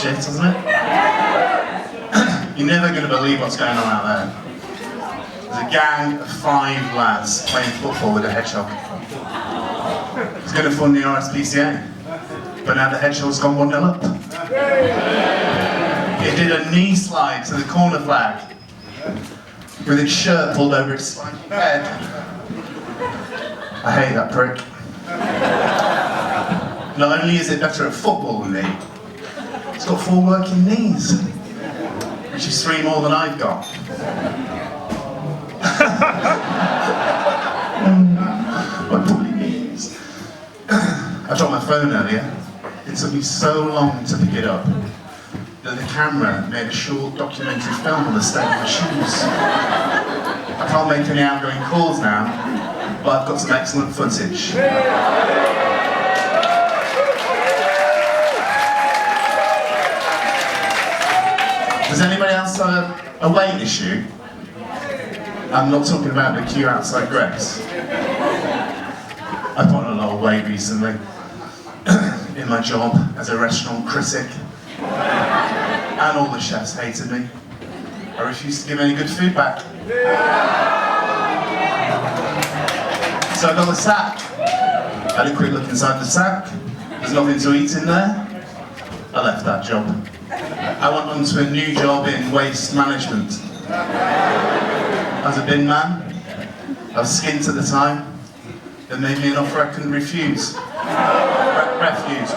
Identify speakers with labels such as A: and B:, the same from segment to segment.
A: shit, isn't it? You're never going to believe what's going on out there. There's a gang of 5 lads playing football with a hedgehog. It's going to fund the RSPCA, but now the hedgehog's gone 1-0 up. It did a knee slide to the corner flag with its shirt pulled over its spiky head. I hate that prick. Not only is it better at football than me, it's got 4 working knees, which is 3 more than I've got. My poorly knees. I dropped my phone earlier. It took me so long to pick it up that the camera made a short documentary film on the state of my shoes. I can't make any outgoing calls now, but I've got some excellent footage. Does anybody else have a weight issue? I'm not talking about the queue outside Greg's. I've put on a lot of weight recently in my job as a restaurant critic, and all the chefs hated me. I refused to give any good feedback. So I got the sack. I had a quick look inside the sack. There's nothing to eat in there. I left that job. I went on to a new job in waste management. As a bin man, I was skint at the time. They made me an offer I couldn't refuse. Refuse.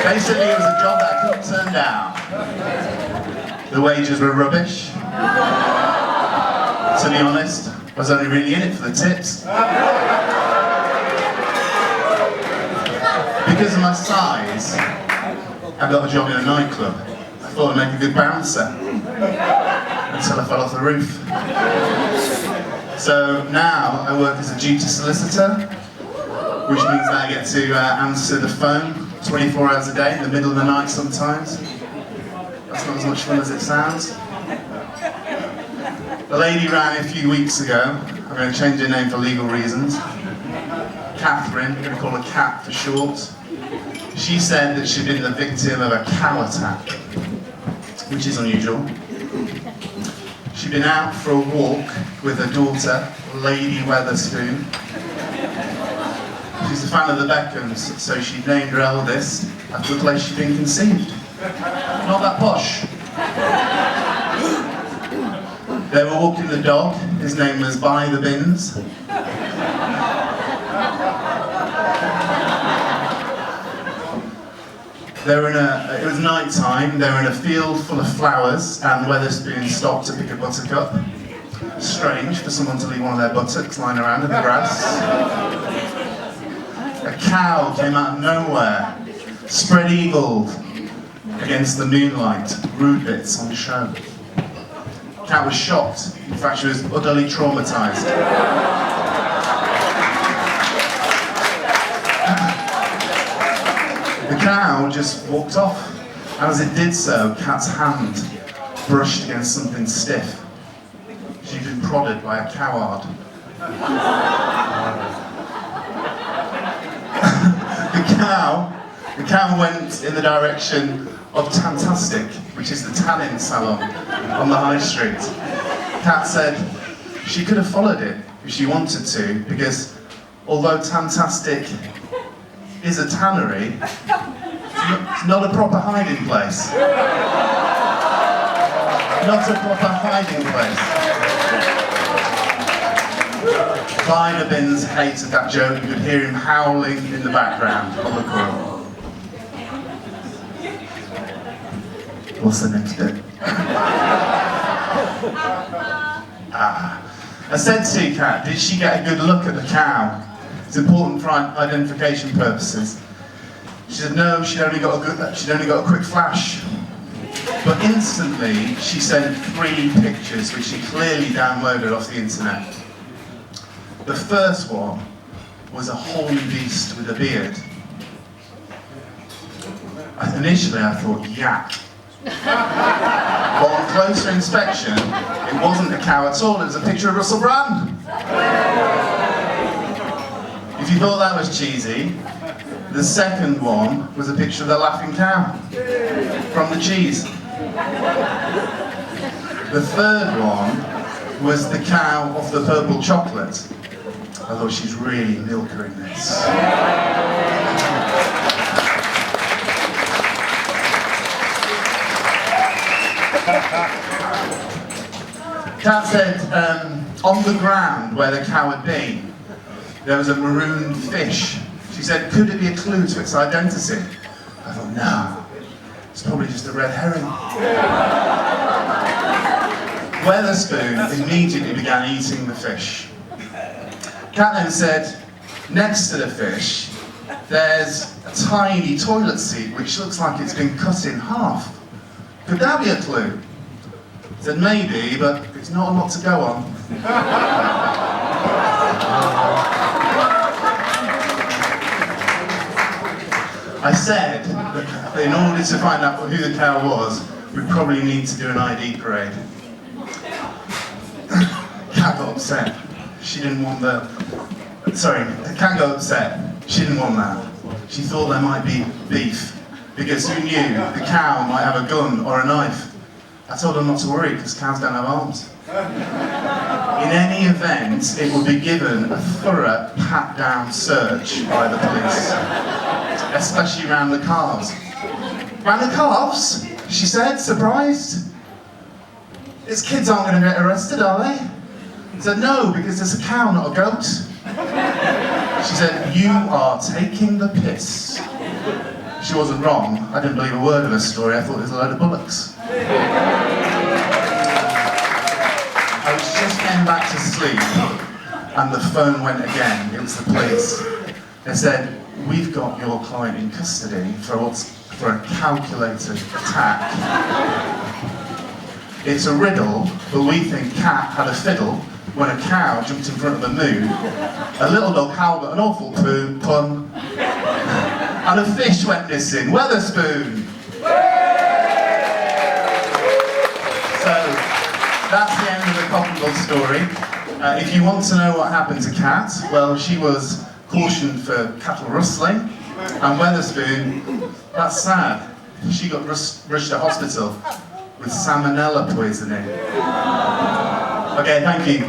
A: Basically, it was a job that I couldn't turn down. The wages were rubbish. To be honest, I was only really in it for the tips. Because of my size, I got a job in a nightclub. I thought I'd make a good bouncer until I fell off the roof. So now I work as a duty solicitor, which means that I get to answer the phone 24 hours a day in the middle of the night sometimes. That's not as much fun as it sounds. The lady rang a few weeks ago. I'm going to change her name for legal reasons. Catherine, we're going to call her Cat for short. She said that she'd been the victim of a cow attack, which is unusual. She'd been out for a walk with her daughter, Lady Weatherspoon. She's a fan of the Beckhams, so she named her eldest after the place she'd been conceived. Not that posh. They were walking the dog. His name was By the Bins. It was night time, they were in a field full of flowers, and Weatherspoon stopped to pick a buttercup. Strange for someone to leave one of their buttocks lying around in the grass. A cow came out of nowhere, spread-eagled against the moonlight, rude bits on show. The cat was shocked, in fact she was utterly traumatised. The cow just walked off, and as it did so, Cat's hand brushed against something stiff. She'd been prodded by a coward. The cow went in the direction of Tantastic, which is the tanning salon on the high street. Cat said she could have followed it if she wanted to, because although Tantastic is a tannery, it's not a proper hiding place. Not a proper hiding place. By the Bins hated that joke. You could hear him howling in the background on the call. What's the next bit? I said to Kat, did she get a good look at the cow? It's important for identification purposes. She said no, she'd only got a quick flash. But instantly, she sent 3 pictures which she clearly downloaded off the internet. The first one was a holy beast with a beard. Initially I thought, yak. But on closer inspection, it wasn't a cow at all, it was a picture of Russell Brand. If you thought that was cheesy, The second one was a picture of the laughing cow from the cheese. The third one was the cow off the purple chocolate. I thought she's really milkering this. Kat said on the ground where the cow had been, there was a maroon fish. She said, could it be a clue to its identity? I thought, no, it's probably just a red herring. Weatherspoon immediately began eating the fish. Kat then said, next to the fish, there's a tiny toilet seat which looks like it's been cut in half. Could that be a clue? I said, maybe, but it's not a lot to go on. I said that in order to find out who the cow was, we'd probably need to do an ID parade. Kat got upset. She didn't want Kat got upset. She didn't want that. She thought there might be beef, because who knew the cow might have a gun or a knife. I told her not to worry, because cows don't have arms. In any event, it will be given a thorough pat-down search by the police, especially around the calves. Around the calves? She said, surprised. These kids aren't going to get arrested, are they? I said, no, because there's a cow, not a goat. She said, you are taking the piss. She wasn't wrong. I didn't believe a word of her story. I thought it was a load of bullocks. I was just getting back to sleep, and the phone went again. It was the police. They said, we've got your client in custody for a calculated attack. It's a riddle, but we think Kat had a fiddle when a cow jumped in front of the moon, a little dog howled at an awful pun, and a fish went missing. Weatherspoon! So, that's the end of the Cockerel story. If you want to know what happened to Kat, well, she was cautioned for cattle rustling, and Weatherspoon, that's sad. She got rushed to hospital with salmonella poisoning. Okay, thank you.